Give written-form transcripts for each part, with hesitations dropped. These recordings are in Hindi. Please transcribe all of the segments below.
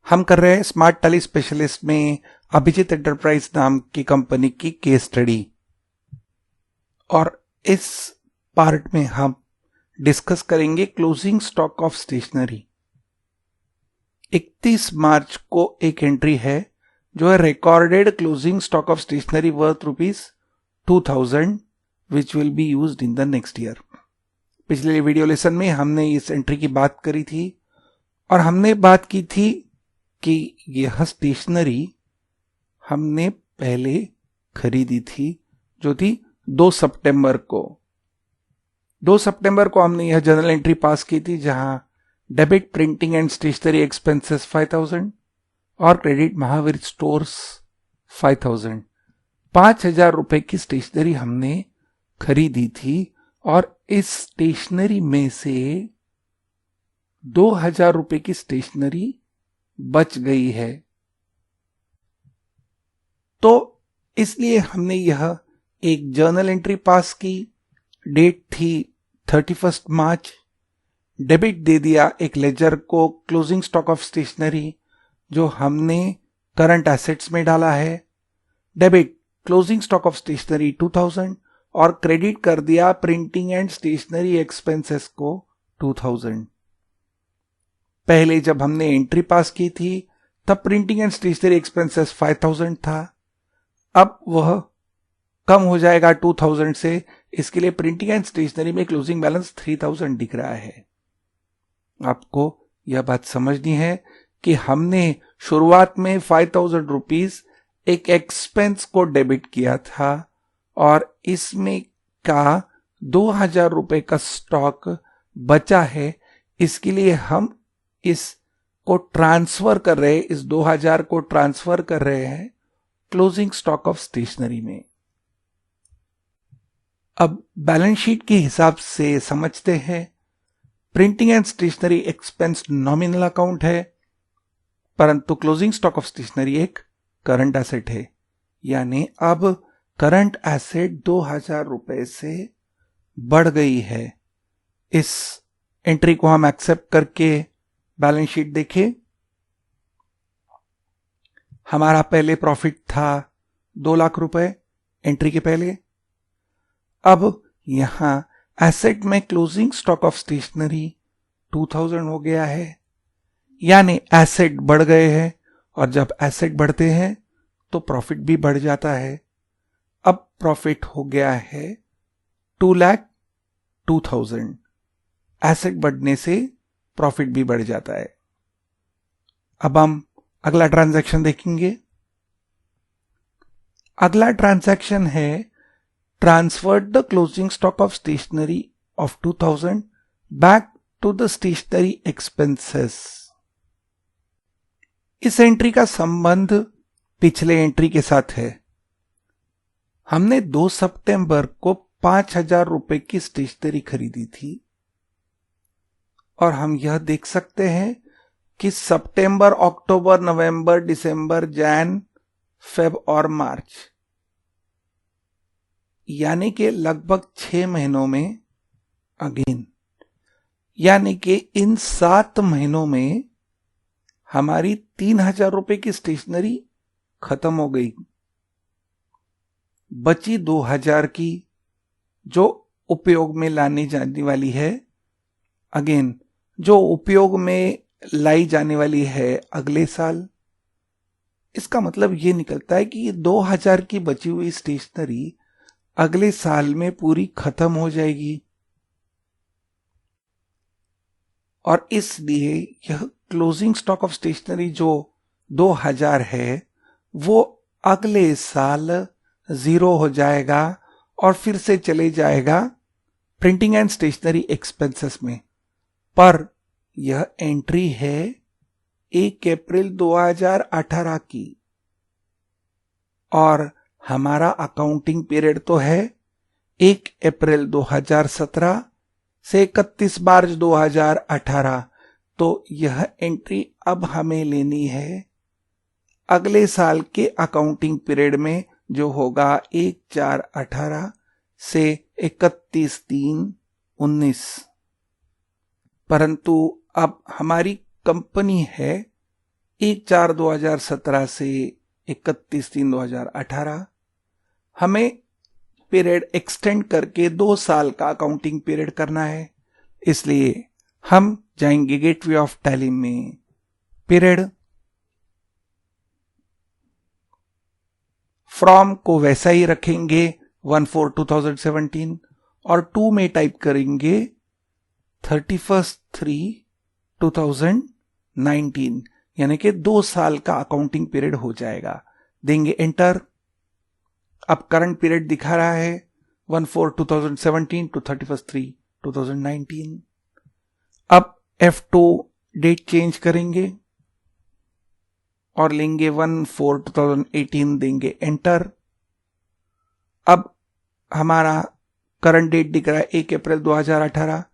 हम कर रहे हैं स्मार्ट टैली स्पेशलिस्ट में अभिजीत एंटरप्राइज नाम की कंपनी की केस स्टडी। और इस पार्ट में हम डिस्कस करेंगे क्लोजिंग स्टॉक ऑफ स्टेशनरी। 31 मार्च को एक एंट्री है जो है recorded closing stock of stationery worth ₹2000 which will be used in the next year. पिछले वीडियो लेसन में हमने इस एंट्री की बात करी थी और हमने बात की थी कि यह स्टेशनरी हमने पहले खरीदी थी जो थी 2 सितंबर को। 2 सितंबर को हमने यह जर्नल एंट्री पास की थी जहां debit printing and stationery expenses 5000 और क्रेडिट महावीर स्टोर्स 5000। 5000 रुपए की स्टेशनरी हमने खरीदी थी और इस स्टेशनरी में से 2000 रुपए की स्टेशनरी बच गई है। तो इसलिए हमने यह एक जर्नल एंट्री पास की। डेट थी 31 मार्च। डेबिट दे दिया एक लेजर को क्लोजिंग स्टॉक ऑफ स्टेशनरी जो हमने करंट एसेट्स में डाला है। Debit closing stock of stationery 2000 और क्रेडिट कर दिया प्रिंटिंग एंड स्टेशनरी एक्सपेंसेस को 2000। पहले जब हमने एंट्री पास की थी तब प्रिंटिंग एंड स्टेशनरी एक्सपेंसेस 5000 था। अब वह कम हो जाएगा 2000 से, इसके लिए प्रिंटिंग एंड स्टेशनरी में क्लोजिंग बैलेंस 3000 दिख रहा है। आपको यह बात समझनी है कि हमने शुरुआत में 5000 रुपीज एक एक्सपेंस को डेबिट किया था और इसमें का 2000 रुपए का स्टॉक बचा है। इसके लिए हम इस को ट्रांसफर कर रहे हैं, इस 2000 को ट्रांसफर कर रहे हैं क्लोजिंग स्टॉक ऑफ स्टेशनरी में। अब बैलेंस शीट के हिसाब से समझते हैं। Printing and stationery expense nominal account है, परंतु क्लोजिंग स्टॉक ऑफ स्टेशनरी एक करंट एसेट है। यानी अब करंट एसेट 2000 रुपए से बढ़ गई है। इस एंट्री को हम एक्सेप्ट करके बैलेंस शीट देखें। हमारा पहले प्रॉफिट था 2 लाख रुपए एंट्री के पहले। अब यहां एसेट में क्लोजिंग स्टॉक ऑफ स्टेशनरी 2000 हो गया है, यानी एसेट बढ़ गए हैं और जब एसेट बढ़ते हैं तो प्रॉफिट भी बढ़ जाता है। अब प्रॉफिट हो गया है 2,02,000। एसेट बढ़ने से प्रॉफिट भी बढ़ जाता है। अब हम अगला ट्रांजैक्शन देखेंगे। अगला ट्रांजैक्शन है transfer the closing stock of stationery of 2000 back to the stationery expenses. इस एंट्री का संबंध पिछले एंट्री के साथ है। हमने 2 सितंबर को 5000 रुपए की स्टेशनरी खरीदी थी और हम यह देख सकते हैं कि सितंबर, अक्टूबर, नवंबर, दिसंबर, जैन, फेब और मार्च, यानी कि लगभग 6 महीनों में अगेन, यानी कि इन 7 महीनों में हमारी 3000 रुपए की स्टेशनरी खत्म हो गई। बची 2000 की जो उपयोग में लाने जाने वाली है। अगेन जो उपयोग में लाई जाने वाली है अगले साल। इसका मतलब यह निकलता है कि 2000 की बची हुई स्टेशनरी अगले साल में पूरी खत्म हो जाएगी और इसलिए यह क्लोजिंग स्टॉक ऑफ स्टेशनरी जो 2000 है वो अगले साल 0 हो जाएगा और फिर से चले जाएगा प्रिंटिंग एंड स्टेशनरी एक्सपेंसेस में। पर यह एंट्री है 1 अप्रैल 2018 की और हमारा अकाउंटिंग पीरियड तो है 1 अप्रैल 2017 से 31 मार्च 2018। तो यह एंट्री अब हमें लेनी है अगले साल के अकाउंटिंग पीरियड में जो होगा 1/4/18 से 31/3/19। परंतु अब हमारी कंपनी है 1/4/2017 से 31/3/2018 हमें पीरियड एक्सटेंड करके 2 साल का अकाउंटिंग पीरियड करना है। इसलिए हम जाएंगे गेटवे ऑफ टैली में, पीरियड, फ्रॉम को वैसा ही रखेंगे 1/4/2017 और 2 में टाइप करेंगे 31/3/2019, यानी कि 2 साल का अकाउंटिंग पीरियड हो जाएगा। देंगे एंटर। अब करंट पीरियड दिखा रहा है 1/4/2017 to 31/3/2019। अब F2 डेट चेंज करेंगे और लेंगे 1/4/2018, देंगे एंटर। अब हमारा करंट डेट दिख रहा है 1 अप्रैल 2018।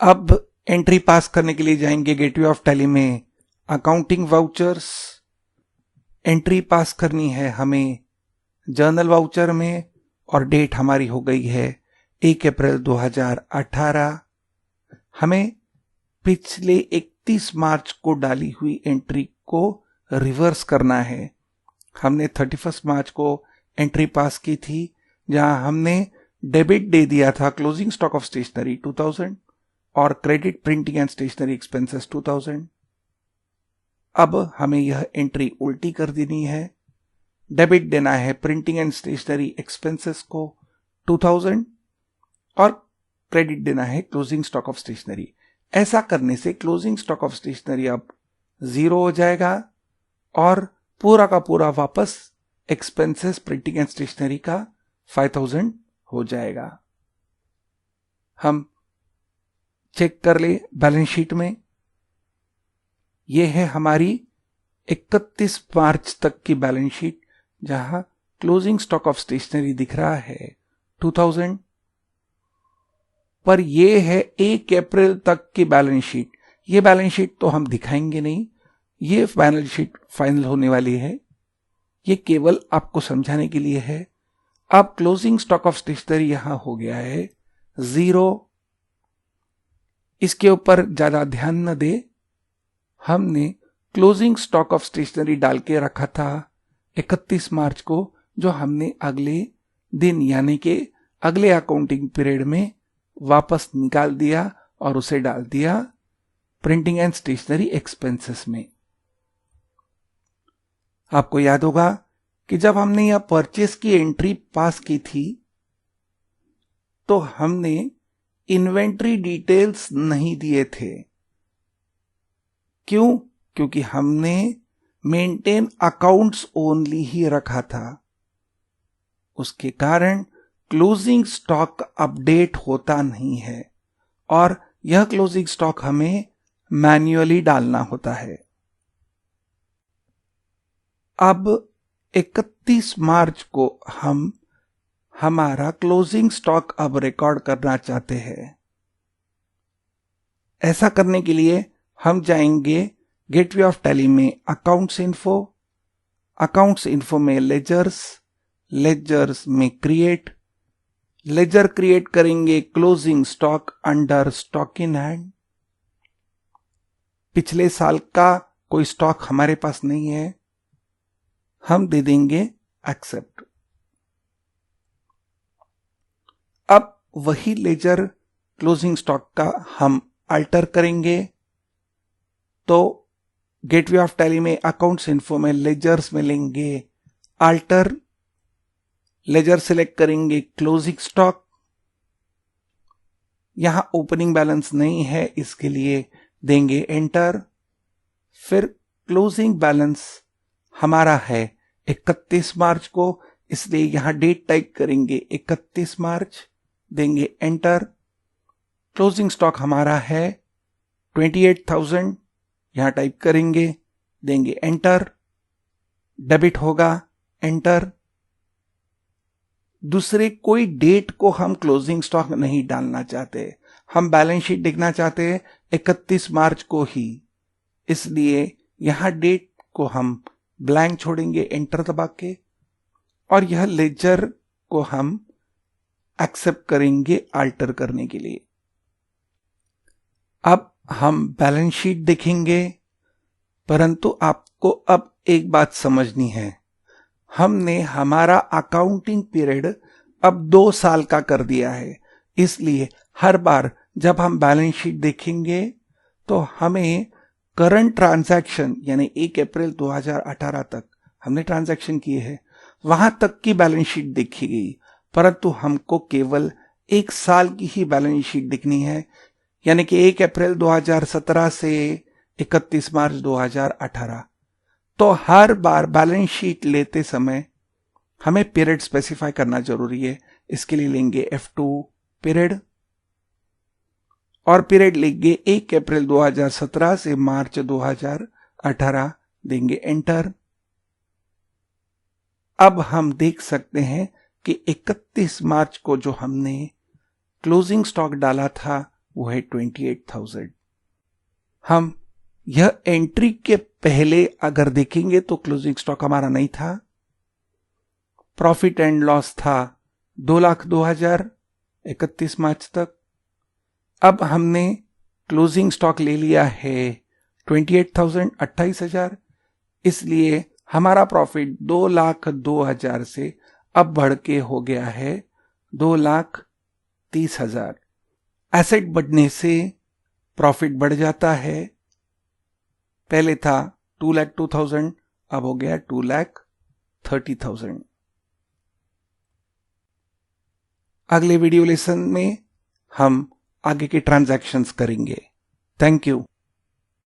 अब एंट्री पास करने के लिए जाएंगे गेटवे ऑफ टैली में, अकाउंटिंग वाउचर्स, एंट्री पास करनी है हमें जर्नल वाउचर में और डेट हमारी हो गई है 1 अप्रैल 2018। हमें पिछले 31 मार्च को डाली हुई एंट्री को रिवर्स करना है। हमने 31 मार्च को एंट्री पास की थी जहां हमने डेबिट दे दिया था क्लोजिंग स्टॉक ऑफ स्टेशनरी 2000 और credit printing and stationery expenses 2000। अब हमें यह एंट्री उल्टी कर देनी है। डेबिट देना है प्रिंटिंग एंड स्टेशनरी एक्सपेंसेस को 2000 और क्रेडिट देना है क्लोजिंग स्टॉक ऑफ स्टेशनरी। ऐसा करने से क्लोजिंग स्टॉक ऑफ स्टेशनरी अब 0 हो जाएगा और पूरा का पूरा वापस एक्सपेंसेस प्रिंटिंग एंड स्टेशनरी का 5000 हो जाएगा। हम चेक कर ले बैलेंस शीट में, यह है हमारी 31 मार्च तक की बैलेंस शीट जहां क्लोजिंग स्टॉक ऑफ स्टेशनरी दिख रहा है 2000, पर यह है 1 अप्रैल तक की बैलेंस शीट। ये बैलेंस शीट तो हम दिखाएंगे नहीं, ये बैलेंस शीट फाइनल होने वाली है, ये केवल आपको समझाने के लिए है। अब क्लोजिंग स्टॉक ऑफ स्टेशनरी यहां हो गया है 0। इसके ऊपर ज्यादा ध्यान न दे, हमने क्लोजिंग स्टॉक ऑफ स्टेशनरी डाल के रखा था 31 मार्च को, जो हमने अगले दिन यानी कि अगले अकाउंटिंग पीरियड में वापस निकाल दिया और उसे डाल दिया प्रिंटिंग एंड स्टेशनरी एक्सपेंसेस में। आपको याद होगा कि जब हमने यह परचेस की एंट्री पास की थी तो हमने इन्वेंट्री डिटेल्स नहीं दिए थे। क्यों? क्योंकि हमने मेंटेन अकाउंट्स ओनली ही रखा था। उसके कारण क्लोजिंग स्टॉक अपडेट होता नहीं है और यह क्लोजिंग स्टॉक हमें मैन्युअली डालना होता है। अब 31 मार्च को हम हमारा क्लोजिंग स्टॉक अब रिकॉर्ड करना चाहते हैं। ऐसा करने के लिए हम जाएंगे गेटवे ऑफ टैली में अकाउंट्स इन्फो में लेजर्स में लेजर क्रिएट करेंगे closing stock under stock in hand. पिछले साल का कोई स्टॉक हमारे पास नहीं है, हम दे देंगे एक्सेप्ट। अब वही लेजर क्लोजिंग स्टॉक का हम अल्टर करेंगे, तो गेटवे ऑफ टैली में अकाउंट्स इन्फो में लेजर्स में लेंगे अल्टर, लेजर सिलेक्ट करेंगे क्लोजिंग स्टॉक। यहां ओपनिंग बैलेंस नहीं है, इसके लिए देंगे एंटर। फिर क्लोजिंग बैलेंस हमारा है 31 मार्च को, इसलिए यहां डेट टाइप करेंगे 31 मार्च, देंगे एंटर। क्लोजिंग स्टॉक हमारा है 28,000, यहां टाइप करेंगे, देंगे एंटर। डेबिट होगा, एंटर। दूसरे कोई डेट को हम क्लोजिंग स्टॉक नहीं डालना चाहते, हम बैलेंस शीट देखना चाहते हैं 31 मार्च को ही, इसलिए यहां डेट को हम ब्लैंक छोड़ेंगे एंटर दबा के, और यह लेजर को हम एक्सेप्ट करेंगे अल्टर करने के लिए। अब हम बैलेंस शीट देखेंगे परंतु आपको अब एक बात समझनी है, हमने हमारा अकाउंटिंग पीरियड अब 2 साल का कर दिया है। इसलिए हर बार जब हम बैलेंस शीट देखेंगे तो हमें करंट ट्रांजैक्शन यानी 1 अप्रैल 2018 तक हमने ट्रांजैक्शन किए हैं, वहां तक की बैलेंस शीट देखी गई, परंतु हमको केवल 1 साल की ही बैलेंस शीट दिखनी है, यानी कि 1 अप्रैल 2017 से 31 मार्च 2018। तो हर बार बैलेंस शीट लेते समय हमें पीरियड स्पेसिफाई करना जरूरी है। इसके लिए लेंगे F2 पीरियड और पीरियड लेंगे 1 अप्रैल 2017 से मार्च 2018, देंगे एंटर। अब हम देख सकते हैं कि 31 मार्च को जो हमने क्लोजिंग स्टॉक डाला था वो है 28,000। हम यह एंट्री के पहले अगर देखेंगे तो क्लोजिंग स्टॉक हमारा नहीं था, प्रॉफिट एंड लॉस था 2,02,000 31 मार्च तक। अब हमने क्लोजिंग स्टॉक ले लिया है 28,000 28,000, इसलिए हमारा प्रॉफिट 2,02,000 से अब बढ़ के हो गया है 2,30,000। एसेट बढ़ने से प्रॉफिट बढ़ जाता है, पहले था 2,02,000 अब हो गया 2,30,000। अगले वीडियो लेसन में हम आगे के ट्रांजैक्शंस करेंगे। Thank you.